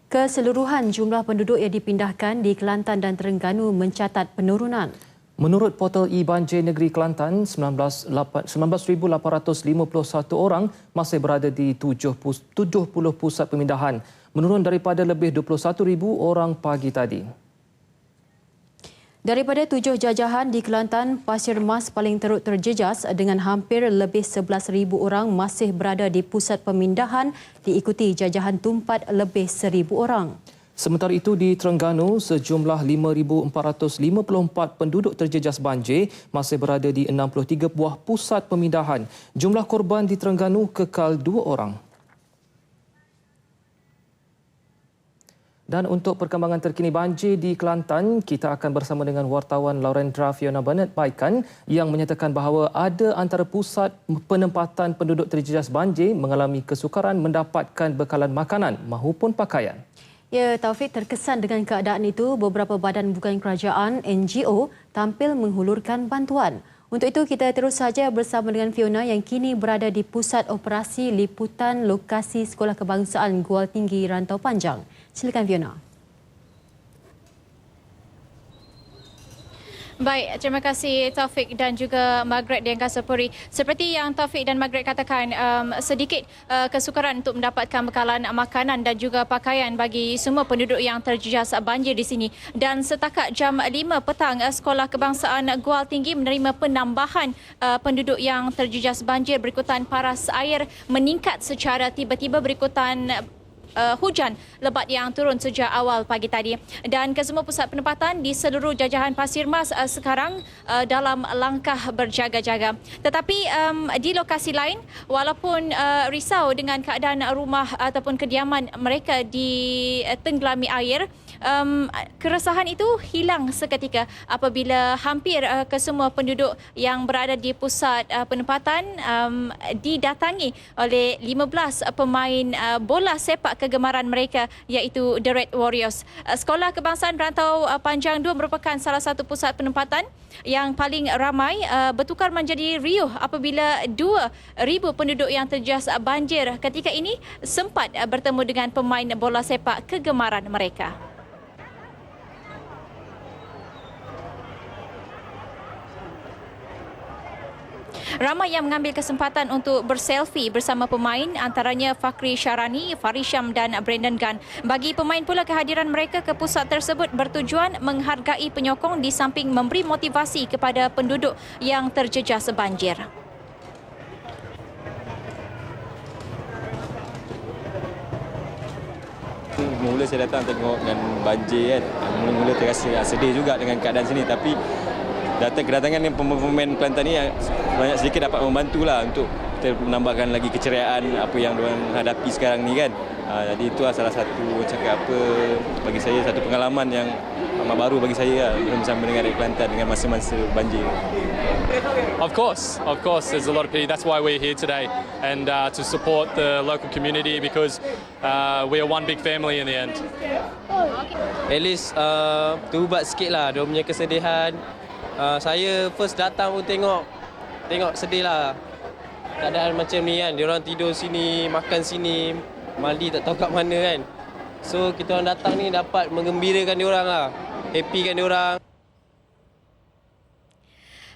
Keseluruhan jumlah penduduk yang dipindahkan di Kelantan dan Terengganu mencatat penurunan. Menurut portal e-Banjir Negeri Kelantan, 19,851 orang masih berada di 70 pusat pemindahan, menurun daripada lebih 21,000 orang pagi tadi. Daripada 7 jajahan di Kelantan, Pasir Mas paling teruk terjejas dengan hampir lebih 11,000 orang masih berada di pusat pemindahan, diikuti jajahan Tumpat lebih 1,000 orang. Sementara itu di Terengganu, sejumlah 5,454 penduduk terjejas banjir masih berada di 63 buah pusat pemindahan. Jumlah korban di Terengganu kekal 2 orang. Dan untuk perkembangan terkini banjir di Kelantan, kita akan bersama dengan wartawan Laurendra Fiona Bennett Baikan yang menyatakan bahawa ada antara pusat penempatan penduduk terjejas banjir mengalami kesukaran mendapatkan bekalan makanan maupun pakaian. Ya, Taufik, terkesan dengan keadaan itu, beberapa badan bukan kerajaan NGO tampil menghulurkan bantuan. Untuk itu, kita terus saja bersama dengan Fiona yang kini berada di Pusat Operasi Liputan Lokasi Sekolah Kebangsaan Gual Tinggi Rantau Panjang. Silakan Fiona. Baik, terima kasih Taufik dan juga Margaret di Angkasa Puri. Seperti yang Taufik dan Margaret katakan, sedikit kesukaran untuk mendapatkan bekalan makanan dan juga pakaian bagi semua penduduk yang terjejas banjir di sini. Dan setakat jam 5 petang, Sekolah Kebangsaan Gual Tinggi menerima penambahan penduduk yang terjejas banjir berikutan paras air meningkat secara tiba-tiba berikutan hujan lebat yang turun sejak awal pagi tadi. Dan kesemua pusat penempatan di seluruh jajahan Pasir Mas sekarang dalam langkah berjaga-jaga. Tetapi di lokasi lain, walaupun risau dengan keadaan rumah ataupun kediaman mereka ditenggelami air, keresahan itu hilang seketika apabila hampir kesemua penduduk yang berada di pusat penempatan didatangi oleh 15 pemain bola sepak kegemaran mereka, iaitu The Red Warriors. Sekolah Kebangsaan Rantau Panjang 2 merupakan salah satu pusat penempatan yang paling ramai, bertukar menjadi riuh apabila 2,000 penduduk yang terjejas banjir ketika ini sempat bertemu dengan pemain bola sepak kegemaran mereka. Ramai yang mengambil kesempatan untuk berselfie bersama pemain, antaranya Fakri Syarani, Farisham dan Brandon Gunn. Bagi pemain pula, kehadiran mereka ke pusat tersebut bertujuan menghargai penyokong di samping memberi motivasi kepada penduduk yang terjejas banjir. Mula saya datang tengok dengan banjir kan. Mula-mula terasa sedih juga dengan keadaan sini, tapi kedatangan pemain Kelantan ni banyak sedikit dapat membantulah untuk kita menambahkan lagi keceriaan apa yang diorang hadapi sekarang ni kan. Jadi itu salah satu bagi saya satu pengalaman yang amat baru bagi saya bersama dengan rakyat Kelantan dengan masa-masa banjir. Of course, there's a lot of pity. That's why we're here today, and to support the local community because we are one big family in the end. At least terubat sikit lah dia punya kesedihan. Saya first datang pun tengok sedih lah. Keadaan macam ni kan, diorang tidur sini, makan sini, mandi tak tahu kat mana kan. So kita orang datang ni dapat menggembirakan diorang lah, happykan diorang.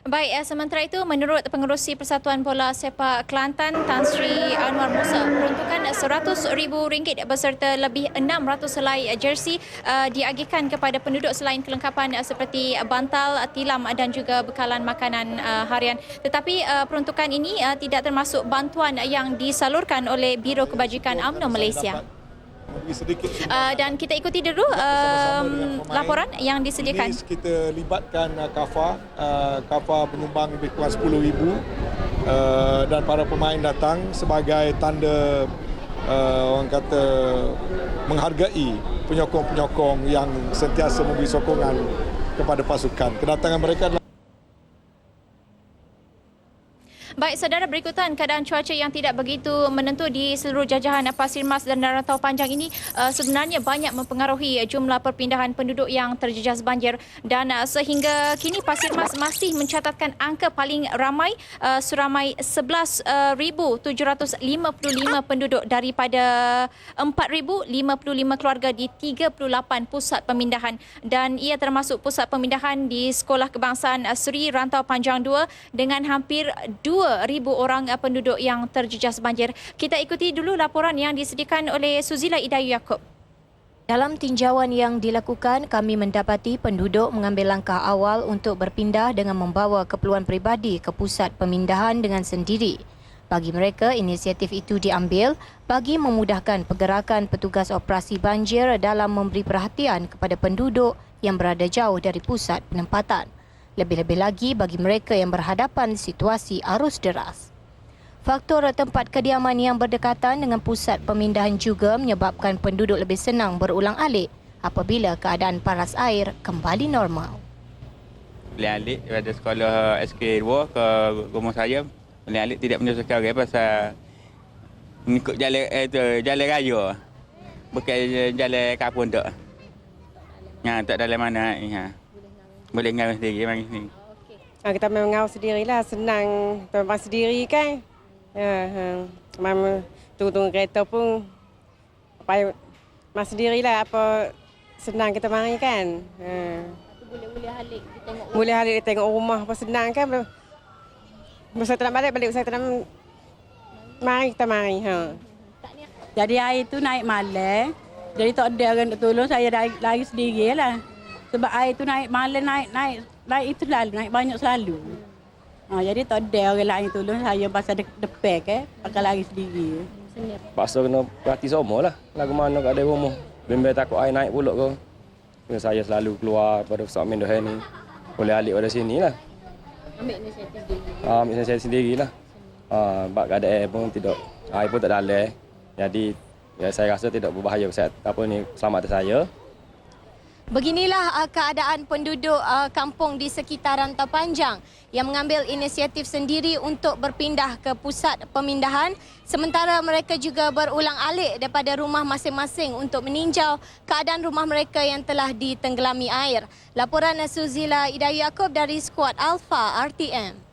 Baik, sementara itu menurut Pengerusi Persatuan Bola Sepak Kelantan Tan Sri Anwar Musa, peruntukan RM100,000 beserta lebih 600 helai jersey diagihkan kepada penduduk selain kelengkapan seperti bantal, tilam dan juga bekalan makanan harian. Tetapi peruntukan ini tidak termasuk bantuan yang disalurkan oleh Biro Kebajikan UMNO Malaysia. Dan kita ikuti dulu laporan yang disediakan. Ini kita libatkan kafa penyumbang lebih kurang 10,000 dan para pemain datang sebagai tanda orang kata menghargai penyokong-penyokong yang sentiasa memberi sokongan kepada pasukan. Kedatangan mereka adalah Baik, saudara, berikutan keadaan cuaca yang tidak begitu menentu di seluruh jajahan Pasir Mas dan Rantau Panjang ini sebenarnya banyak mempengaruhi jumlah perpindahan penduduk yang terjejas banjir dan sehingga kini Pasir Mas masih mencatatkan angka paling ramai seramai 11,755 penduduk daripada 4,055 keluarga di 38 pusat pemindahan dan ia termasuk pusat pemindahan di Sekolah Kebangsaan Seri Rantau Panjang 2 dengan hampir 2,000 orang penduduk yang terjejas banjir. Kita ikuti dulu laporan yang disediakan oleh Suzila Idayu Yaakob. Dalam tinjauan yang dilakukan, kami mendapati penduduk mengambil langkah awal untuk berpindah dengan membawa keperluan peribadi ke pusat pemindahan dengan sendiri. Bagi mereka, inisiatif itu diambil bagi memudahkan pergerakan petugas operasi banjir dalam memberi perhatian kepada penduduk yang berada jauh dari pusat penempatan. Lebih-lebih lagi bagi mereka yang berhadapan situasi arus deras. Faktor tempat kediaman yang berdekatan dengan pusat pemindahan juga menyebabkan penduduk lebih senang berulang-alik apabila keadaan paras air kembali normal. Alik daripada sekolah SK2 ke rumah saya, alik tidak menyusahkan sekarang pasal mengikut jalan raya. Bukan jalan kapun tak. Tak dalam mana. Boleh ngawal sendiri mari sini. Kita memang ngawal sendirilah, senang tempat sendiri kan. Mama tunggu kereta pun mas sendirilah apa senang kita mari kan. Boleh halik tengok rumah apa senang kan. Masa tak nak balik saya tak nak mari kita mari. Jadi air tu naik malam. Jadi tak ada orang nak tolong, saya lari sendirilah. Sebab air tu naik malam, naik itu selalu, naik banyak selalu. Jadi tak ada orang lain tolong saya pasal depan pakai lari sendiri. Paksa kena perhati semua lah. Lagu mana kat ada rumah. Bimbang takut air naik pulak ke. Saya selalu keluar pada pusat pemindahan ni. Boleh alik pada sini lah. Ambil inisiatif sendiri. Ambil inisiatif sendiri lah. Sebab keadaan pun tidak, air pun tak dalam. Jadi saya rasa tidak berbahaya keselamatan saya. Beginilah keadaan penduduk kampung di sekitar Rantau Panjang yang mengambil inisiatif sendiri untuk berpindah ke pusat pemindahan sementara mereka juga berulang-alik daripada rumah masing-masing untuk meninjau keadaan rumah mereka yang telah ditenggelami air. Laporan Suzila Idayu Yaakob dari Skuad Alpha RTM.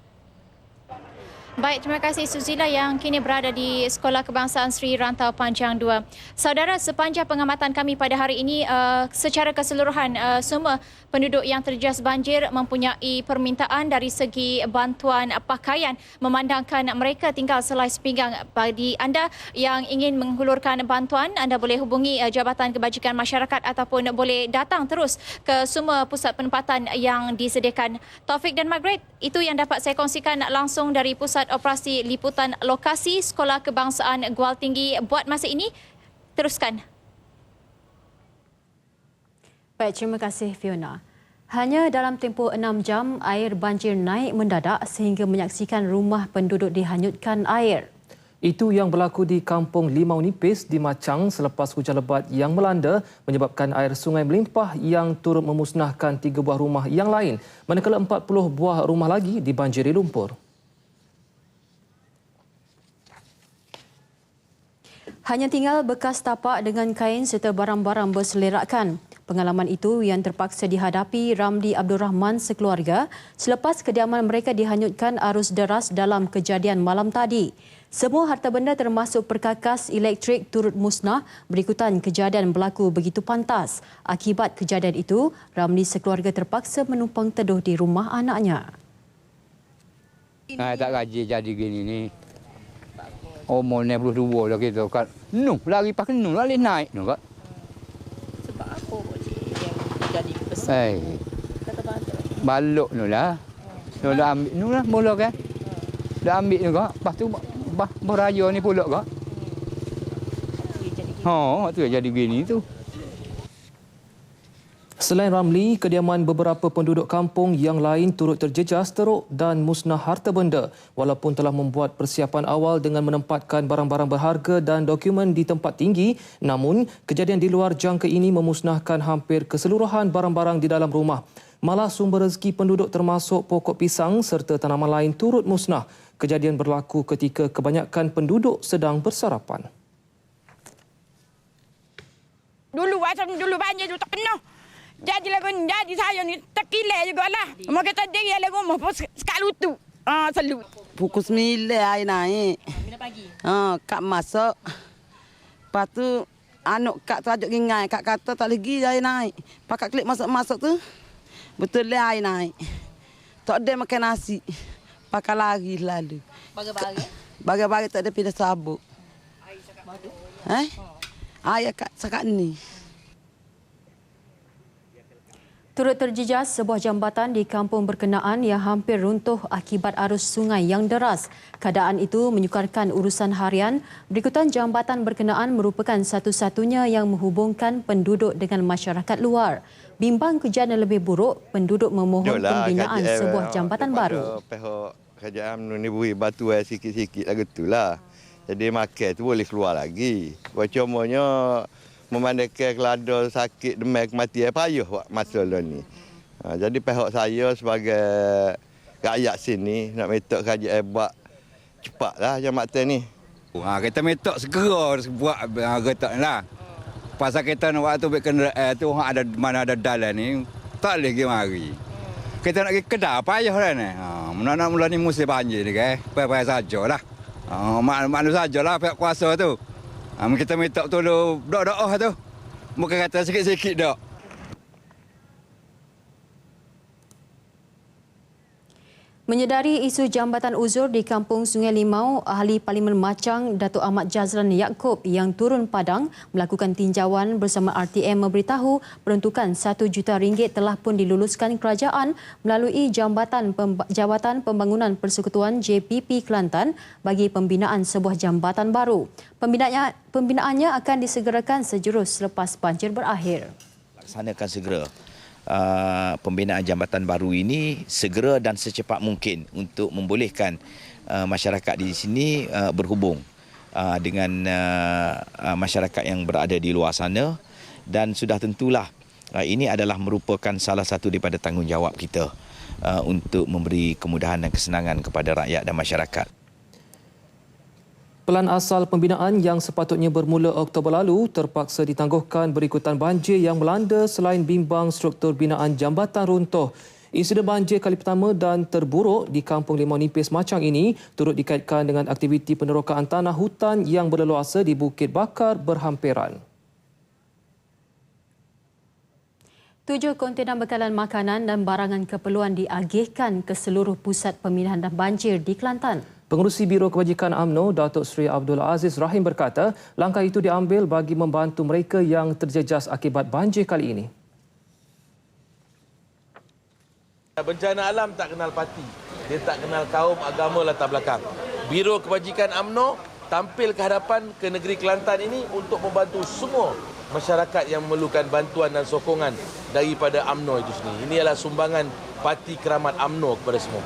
Baik, terima kasih Suzila yang kini berada di Sekolah Kebangsaan Seri Rantau Panjang 2. Saudara, sepanjang pengamatan kami pada hari ini, secara keseluruhan semua penduduk yang terjejas banjir mempunyai permintaan dari segi bantuan pakaian memandangkan mereka tinggal selai sepinggang. Bagi anda yang ingin menghulurkan bantuan, anda boleh hubungi Jabatan Kebajikan Masyarakat ataupun boleh datang terus ke semua pusat penempatan yang disediakan. Taufik dan Margaret, itu yang dapat saya kongsikan langsung dari Pusat Operasi Liputan Lokasi Sekolah Kebangsaan Gual Tinggi buat masa ini. Teruskan. Baik, terima kasih Fiona. Hanya dalam tempoh 6 jam, air banjir naik mendadak sehingga menyaksikan rumah penduduk dihanyutkan air. Itu yang berlaku di Kampung Limau Nipis di Machang selepas hujan lebat yang melanda menyebabkan air sungai melimpah yang turut memusnahkan 3 buah rumah yang lain, manakala 40 buah rumah lagi dibanjiri lumpur. Hanya tinggal bekas tapak dengan kain serta barang-barang berselerakkan. Pengalaman itu yang terpaksa dihadapi Ramli Abdul Rahman sekeluarga selepas kediaman mereka dihanyutkan arus deras dalam kejadian malam tadi. Semua harta benda termasuk perkakas elektrik turut musnah berikutan kejadian berlaku begitu pantas. Akibat kejadian itu, Ramli sekeluarga terpaksa menumpang teduh di rumah anaknya. Tak gaji jadi gini ni. Umur 92 dah kita kat. Lari pakai lari naik kat. Sebab apa yang jadi besar? Balok lah. Dah ambil lah mula kan. Dah ambil kat. Lepas tu beraya ni pula kat. Tu jadi gini tu. Selain Ramli, kediaman beberapa penduduk kampung yang lain turut terjejas teruk dan musnah harta benda walaupun telah membuat persiapan awal dengan menempatkan barang-barang berharga dan dokumen di tempat tinggi, namun kejadian di luar jangka ini memusnahkan hampir keseluruhan barang-barang di dalam rumah. Malah sumber rezeki penduduk termasuk pokok pisang serta tanaman lain turut musnah. Kejadian berlaku ketika kebanyakan penduduk sedang bersarapan. Dulu banjir tu tak penuh. Jadi saya ni terkilir jugalah. Mau kita diri ada rumah pun sekali lutu. Selalu. Pukul 9 air naik. Bila pagi? Kak masuk. Lepas tu anak kak tajuk ringai. Kak kata tak lagi air naik. Pak klik masuk-masuk tu. Betul lah air naik. Tak ada makan nasi. Pakai lari lalu. Bagai-bagai? Bagai-bagai tak ada pindah sabuk. Air cakap madu? Air cakap ni. Turut terjejas sebuah jambatan di kampung berkenaan yang hampir runtuh akibat arus sungai yang deras. Keadaan itu menyukarkan urusan harian. Berikutan jambatan berkenaan merupakan satu-satunya yang menghubungkan penduduk dengan masyarakat luar. Bimbang kejadian lebih buruk, penduduk memohon pembinaan sebuah jambatan baru. Pihak kerajaan ni beri batu sikit-sikit lagu itulah. Jadi makan tu boleh keluar lagi. Cumanya memandangkan kelada sakit demam kematian payah buat masalah ni. Jadi pihak saya sebagai rakyat sini nak minta kerajaan buat cepatlah jambatan ni. Kita minta segera buat kereta lah. Pasal kita nak waktu ambil kenderaan tu ada mana ada dalan ni tak boleh pergi mari. Kita nak pergi Kedah payah dah ni. Nak mula ni musim banjir ni kan. Payah sajalah. Maklum sajalah pihak kuasa tu. Kita minta tolong doa-doa tu. Bukan kata sikit-sikit dak. Menyedari isu jambatan uzur di Kampung Sungai Limau, Ahli Parlimen Machang Datuk Ahmad Jazlan Yaakob yang turun padang melakukan tinjauan bersama RTM memberitahu peruntukan RM1 juta telah pun diluluskan kerajaan melalui Jabatan Pembangunan Persekutuan JPP Kelantan bagi pembinaan sebuah jambatan baru. Pembinaannya akan disegerakan sejurus selepas banjir berakhir. Laksanakan segera. Pembinaan jambatan baru ini segera dan secepat mungkin untuk membolehkan masyarakat di sini berhubung dengan masyarakat yang berada di luar sana, dan sudah tentulah ini adalah merupakan salah satu daripada tanggungjawab kita untuk memberi kemudahan dan kesenangan kepada rakyat dan masyarakat. Pelan asal pembinaan yang sepatutnya bermula Oktober lalu terpaksa ditangguhkan berikutan banjir yang melanda selain bimbang struktur binaan jambatan runtuh. Insiden banjir kali pertama dan terburuk di Kampung Limau Nipis Machang ini turut dikaitkan dengan aktiviti penerokaan tanah hutan yang berleluasa di Bukit Bakar berhampiran. 7 kontena bekalan makanan dan barangan keperluan diagihkan ke seluruh pusat pemindahan dan banjir di Kelantan. Pengerusi Biro Kebajikan UMNO, Datuk Seri Abdul Aziz Rahim berkata, langkah itu diambil bagi membantu mereka yang terjejas akibat banjir kali ini. Bencana alam tak kenal parti. Dia tak kenal kaum, agama, latar belakang. Biro Kebajikan UMNO tampil ke hadapan ke negeri Kelantan ini untuk membantu semua masyarakat yang memerlukan bantuan dan sokongan daripada UMNO itu sendiri. Ini adalah sumbangan Parti Keramat UMNO kepada semua.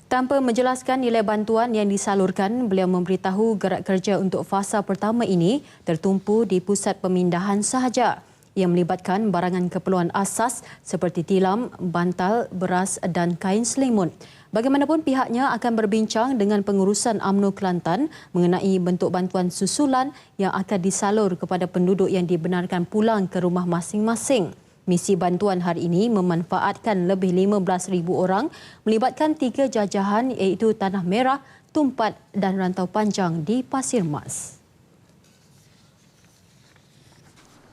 Tanpa menjelaskan nilai bantuan yang disalurkan, beliau memberitahu gerak kerja untuk fasa pertama ini tertumpu di pusat pemindahan sahaja yang melibatkan barangan keperluan asas seperti tilam, bantal, beras dan kain selimut. Bagaimanapun pihaknya akan berbincang dengan pengurusan UMNO Kelantan mengenai bentuk bantuan susulan yang akan disalur kepada penduduk yang dibenarkan pulang ke rumah masing-masing. Misi bantuan hari ini memanfaatkan lebih 15,000 orang melibatkan 3 jajahan iaitu Tanah Merah, Tumpat dan Rantau Panjang di Pasir Mas.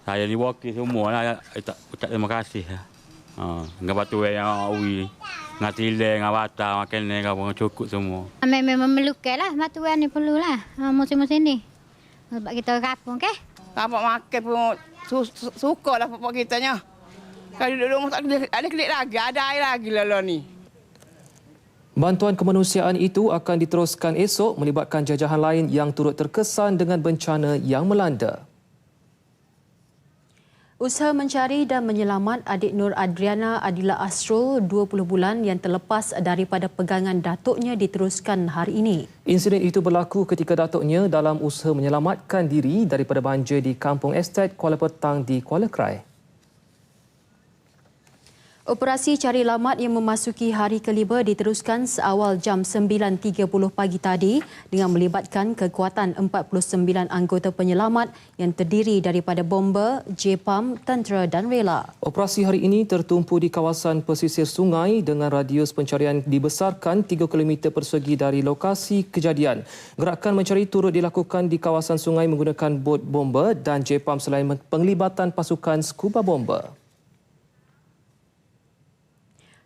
Saya diwakil semua lah. Ucap terima kasih. Dengan bantuan yang awi, dengan tilai, dengan batal, makanan, dengan cukup semua. Memang memerlukan lah bantuan ni perlulah musim-musim ni. Sebab kita kapung ke? Kapung makan pun suka lah pokok kitanya. Kalau duduk rumah tak ada kelik lagi, ada air lagi lalu ni. Bantuan kemanusiaan itu akan diteruskan esok melibatkan jajahan lain yang turut terkesan dengan bencana yang melanda. Usaha mencari dan menyelamat adik Nur Adriana Adila Asrul 20 bulan yang terlepas daripada pegangan datuknya diteruskan hari ini. Insiden itu berlaku ketika datuknya dalam usaha menyelamatkan diri daripada banjir di Kampung Estate Kuala Petang di Kuala Krai. Operasi cari lamat yang memasuki hari kelima diteruskan seawal jam 9.30 pagi tadi dengan melibatkan kekuatan 49 anggota penyelamat yang terdiri daripada bomber, JPAM, tentera dan rela. Operasi hari ini tertumpu di kawasan pesisir sungai dengan radius pencarian dibesarkan 3 km persegi dari lokasi kejadian. Gerakan mencari turut dilakukan di kawasan sungai menggunakan bot bomber dan JPAM selain penglibatan pasukan scuba bomber.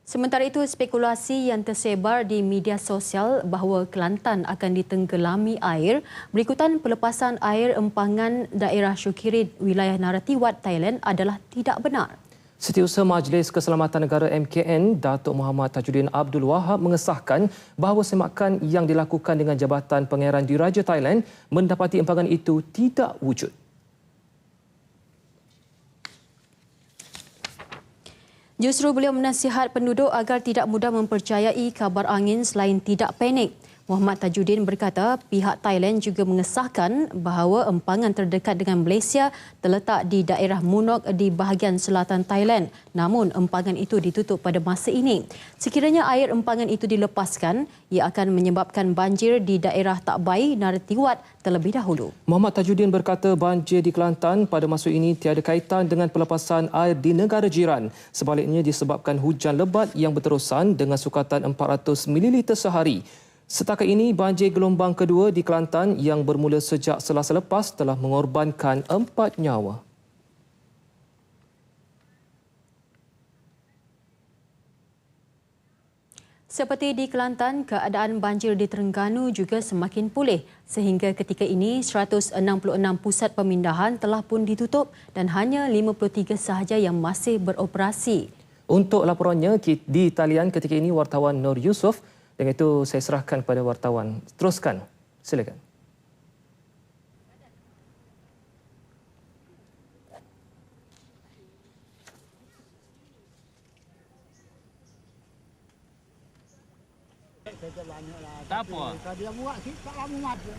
Sementara itu, spekulasi yang tersebar di media sosial bahawa Kelantan akan ditenggelami air berikutan pelepasan air empangan daerah Syukirin, wilayah Naratiwat, Thailand adalah tidak benar. Setiausaha Majlis Keselamatan Negara MKN, Datuk Muhammad Tajuddin Abdul Wahab mengesahkan bahawa semakan yang dilakukan dengan Jabatan Pangeran Diraja Thailand mendapati empangan itu tidak wujud. Justru beliau menasihat penduduk agar tidak mudah mempercayai kabar angin selain tidak panik. Muhammad Tajuddin berkata pihak Thailand juga mengesahkan bahawa empangan terdekat dengan Malaysia terletak di daerah Munok di bahagian selatan Thailand. Namun empangan itu ditutup pada masa ini. Sekiranya air empangan itu dilepaskan, ia akan menyebabkan banjir di daerah Tak Bai, Naratiwat terlebih dahulu. Muhammad Tajuddin berkata banjir di Kelantan pada masa ini tiada kaitan dengan pelepasan air di negara jiran. Sebaliknya disebabkan hujan lebat yang berterusan dengan sukatan 400 ml sehari. Setakat ini, banjir gelombang kedua di Kelantan yang bermula sejak Selasa lepas telah mengorbankan 4 nyawa. Seperti di Kelantan, keadaan banjir di Terengganu juga semakin pulih sehingga ketika ini 166 pusat pemindahan telah pun ditutup dan hanya 53 sahaja yang masih beroperasi. Untuk laporannya di talian ketika ini wartawan Nur Yusof. Dengan itu saya serahkan kepada wartawan. Teruskan. Silakan. Tak apa. Dia buat kita lama mati.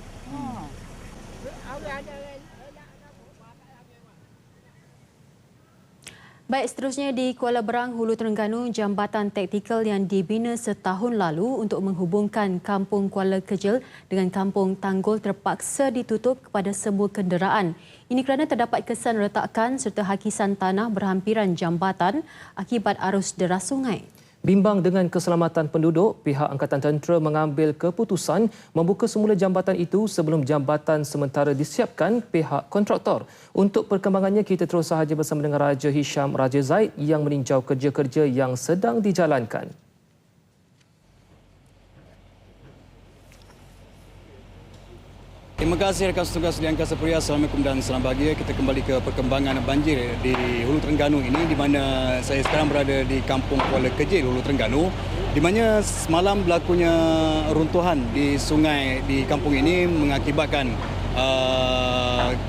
Baik, seterusnya di Kuala Berang, Hulu Terengganu, jambatan taktikal yang dibina setahun lalu untuk menghubungkan Kampung Kuala Kejil dengan Kampung Tanggul terpaksa ditutup kepada semua kenderaan. Ini kerana terdapat kesan retakan serta hakisan tanah berhampiran jambatan akibat arus deras sungai. Bimbang dengan keselamatan penduduk, pihak Angkatan Tentera mengambil keputusan membuka semula jambatan itu sebelum jambatan sementara disiapkan pihak kontraktor. Untuk perkembangannya, kita terus sahaja bersama dengan Raja Hisham Raja Zaid yang meninjau kerja-kerja yang sedang dijalankan. Terima kasih rakan tugas di Angkasa Puri. Assalamualaikum dan salam bahagia. Kita kembali ke perkembangan banjir di Hulu Terengganu ini, di mana saya sekarang berada di Kampung Kuala Kejil, Hulu Terengganu, di mana semalam berlakunya runtuhan di sungai di kampung ini mengakibatkan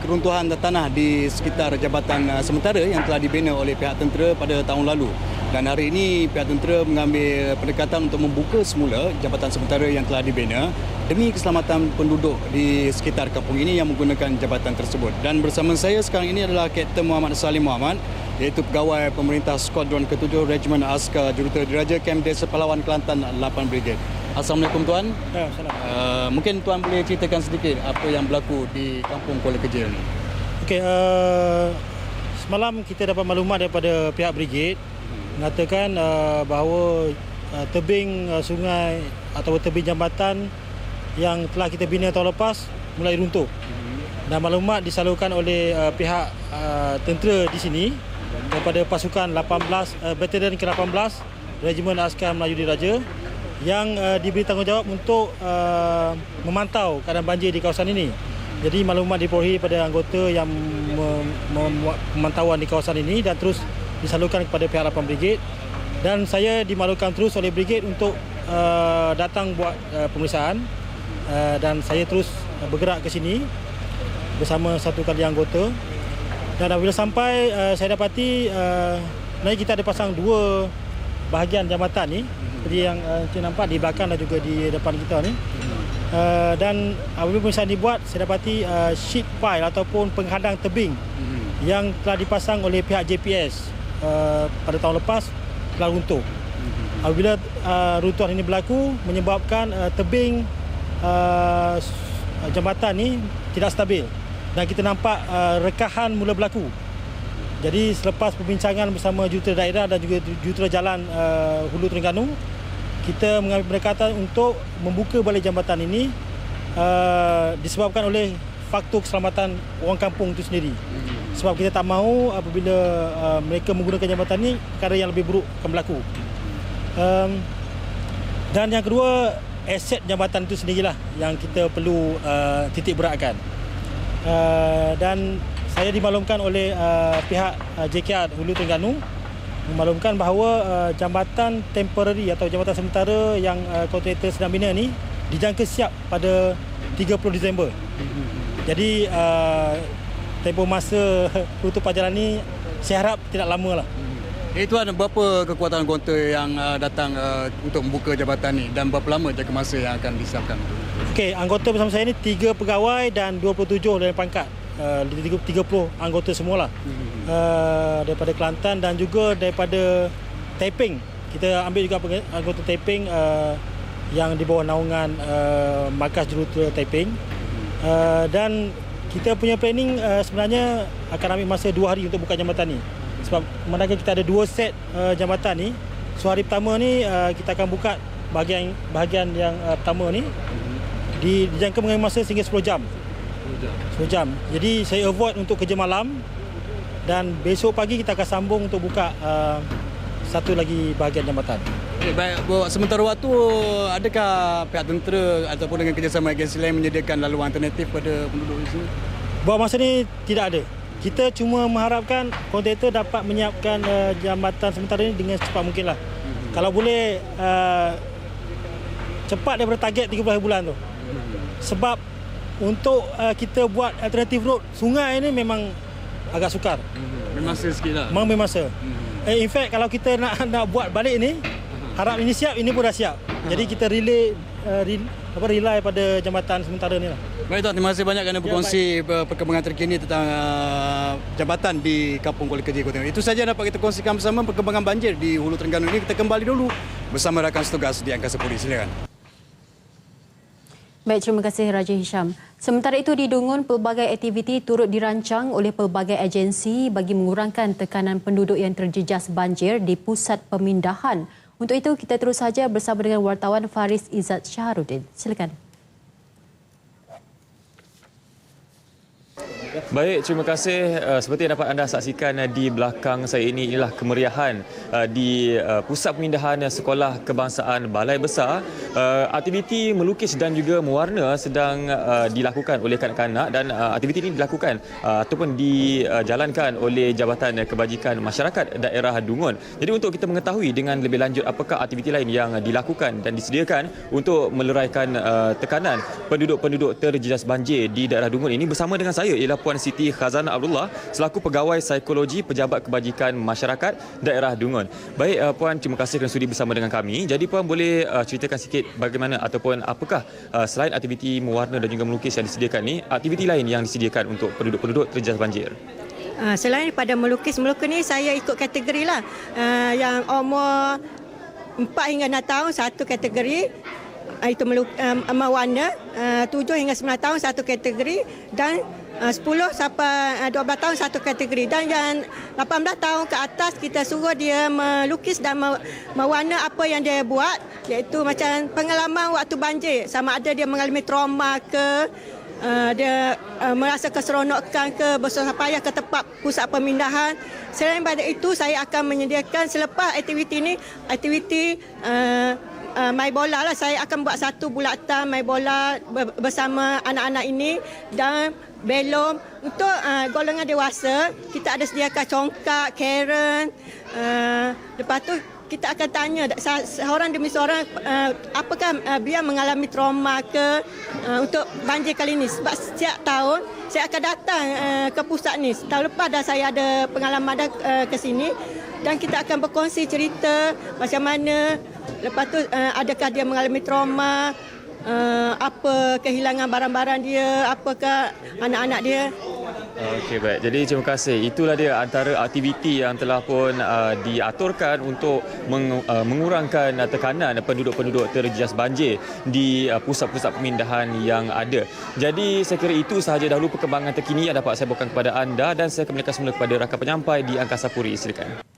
keruntuhan tanah di sekitar jabatan sementara yang telah dibina oleh pihak tentera pada tahun lalu. Dan hari ini pihak tentera mengambil pendekatan untuk membuka semula jabatan sementara yang telah dibina demi keselamatan penduduk di sekitar kampung ini yang menggunakan jabatan tersebut. Dan bersama saya sekarang ini adalah Kapten Muhammad Salim Muhammad, iaitu pegawai pemerintah Skuadron ke-7 Regimen Askar Jurutera Diraja Kem Desa Palawan Kelantan 8 Brigade. Assalamualaikum Tuan. Mungkin Tuan boleh ceritakan sedikit apa yang berlaku di Kampung Kuala Kejil ini. Okey, semalam kita dapat maklumat daripada pihak brigade mengatakan bahawa tebing sungai atau tebing jambatan yang telah kita bina tahun lepas mulai runtuh. Dan maklumat disalurkan oleh pihak tentera di sini daripada pasukan 18 Batalion ke-18 Regimen Askar Melayu Diraja yang diberi tanggungjawab untuk memantau keadaan banjir di kawasan ini. Jadi maklumat diperolehi pada anggota yang membuat pemantauan di kawasan ini dan terus disalurkan kepada pihak 8 Brigade. Dan saya dimaklumkan terus oleh Brigade untuk datang buat pemeriksaan. Dan saya terus bergerak ke sini bersama satu kali anggota. Dan apabila sampai, saya dapati kita ada pasang dua bahagian jambatan ni, seperti yang kita nampak di belakang dan juga di depan kita ni. Dan apabila pemeriksaan dibuat, saya dapati sheet pile ataupun penghadang tebing yang telah dipasang oleh pihak JPS pada tahun lepas telah runtuh. Apabila runtuhan ini berlaku menyebabkan tebing jambatan ni tidak stabil dan kita nampak rekahan mula berlaku. Jadi selepas perbincangan bersama jurutera daerah dan juga jurutera jalan Hulu Terengganu, kita mengambil pendekatan untuk membuka balik jambatan ini disebabkan oleh faktor keselamatan orang kampung itu sendiri. Sebab kita tak mahu apabila mereka menggunakan jambatan ini, perkara yang lebih buruk akan berlaku. Dan yang kedua, aset jambatan itu sendirilah yang kita perlu titik beratkan. Dan saya dimaklumkan oleh pihak JKR Hulu Terengganu memaklumkan bahawa jambatan temporary atau jambatan sementara yang kontraktor sedang bina ni dijangka siap pada 30 Disember. Jadi tempoh masa penutupan jalan ni saya harap tidak lama lah. Tuan, berapa kekuatan kontraktor yang datang untuk membuka jabatan ni dan berapa lama jangka masa yang akan disiapkan? Okey, anggota bersama saya ni 3 pegawai dan 27 dari pangkat. 30 anggota semualah. Daripada Kelantan dan juga daripada Taiping. Kita ambil juga anggota Taiping yang di bawah naungan Markas Jurutera Taiping. Dan kita punya planning sebenarnya akan ambil masa 2 hari untuk buka jambatan ni. Sebab manakala kita ada 2 set jambatan ni, so hari pertama ni kita akan buka bahagian yang pertama ni dijangka mengambil masa sehingga 10 jam. 10 jam. Jadi saya avoid untuk kerja malam dan besok pagi kita akan sambung untuk buka satu lagi bahagian jambatan. Baik, sementara waktu adakah pihak tentera ataupun dengan kerjasama agensi lain menyediakan laluan alternatif pada penduduk di sini? Buat masa ni tidak ada. Kita cuma mengharapkan kontraktor dapat menyiapkan jambatan sementara ini dengan secepat mungkin lah. Kalau boleh cepat daripada target 30 bulan tu. Sebab untuk kita buat alternative road sungai ni memang agak sukar. Bermasa sikit lah. Memang bermasa. In fact kalau kita nak buat balik ni, harap ini siap, ini pun dah siap. Jadi kita rely pada jambatan sementara ni lah. Baik Tuan, terima kasih banyak kerana berkongsi perkembangan terkini tentang jambatan di Kampung Kuala Kerja, Kota Terengganu. Itu saja yang dapat kita kongsikan bersama perkembangan banjir di Hulu Terengganu ini. Kita kembali dulu bersama rakan setugas di Angkasa Puri. Silakan. Baik, terima kasih Raja Hisham. Sementara itu di Dungun, pelbagai aktiviti turut dirancang oleh pelbagai agensi bagi mengurangkan tekanan penduduk yang terjejas banjir di pusat pemindahan. Untuk itu, kita terus saja bersama dengan wartawan Faris Izzat Syahrudin. Silakan. Baik, terima kasih. Seperti yang dapat anda saksikan di belakang saya ini, inilah kemeriahan di Pusat Pemindahan Sekolah Kebangsaan Balai Besar. Aktiviti melukis dan juga mewarna sedang dilakukan oleh kanak-kanak dan aktiviti ini dilakukan ataupun dijalankan oleh Jabatan Kebajikan Masyarakat Daerah Dungun. Jadi untuk kita mengetahui dengan lebih lanjut apakah aktiviti lain yang dilakukan dan disediakan untuk meleraikan tekanan penduduk-penduduk terjejas banjir di daerah Dungun ini, bersama dengan saya ialah Puan Siti Khazanah Abdullah selaku Pegawai Psikologi Pejabat Kebajikan Masyarakat Daerah Dungun. Baik Puan, terima kasih kerana sudi bersama dengan kami. Jadi Puan boleh ceritakan sikit bagaimana ataupun apakah selain aktiviti mewarna dan juga melukis yang disediakan ni, aktiviti lain yang disediakan untuk penduduk-penduduk terjejas banjir? Selain daripada melukis ni, saya ikut kategori lah. Yang umur 4 hingga 6 tahun satu kategori, itu mewarna, 7 hingga 9 tahun satu kategori, dan 10 sampai 12 tahun satu kategori, dan yang 18 tahun ke atas kita suruh dia melukis dan mewarna apa yang dia buat, iaitu macam pengalaman waktu banjir, sama ada dia mengalami trauma ke, dia merasa keseronokan ke, bersusah payah ke tempat pusat pemindahan. Selain daripada itu, saya akan menyediakan selepas aktiviti ini, aktiviti main bola lah. Saya akan buat satu bulatan main bola bersama anak-anak ini, dan belum untuk golongan dewasa kita ada sediakan congkak, karen. Lepas tu kita akan tanya seorang demi seorang apakah dia mengalami trauma ke untuk banjir kali ini. Sebab setiap tahun saya akan datang ke pusat ni. Tahun lepas dah saya ada pengalaman dah ke sini, dan kita akan berkongsi cerita macam mana. Lepas tu adakah dia mengalami trauma, apa kehilangan barang-barang dia, apakah anak-anak dia. Okey, baik. Jadi terima kasih. Itulah dia antara aktiviti yang telah pun diaturkan untuk mengurangkan tekanan penduduk-penduduk terjejas banjir di pusat-pusat pemindahan yang ada. Jadi saya kira itu sahaja dahulu perkembangan terkini yang dapat saya bawakan kepada anda dan saya kembalikan semula kepada rakan penyampai di Angkasa Puri. Silakan.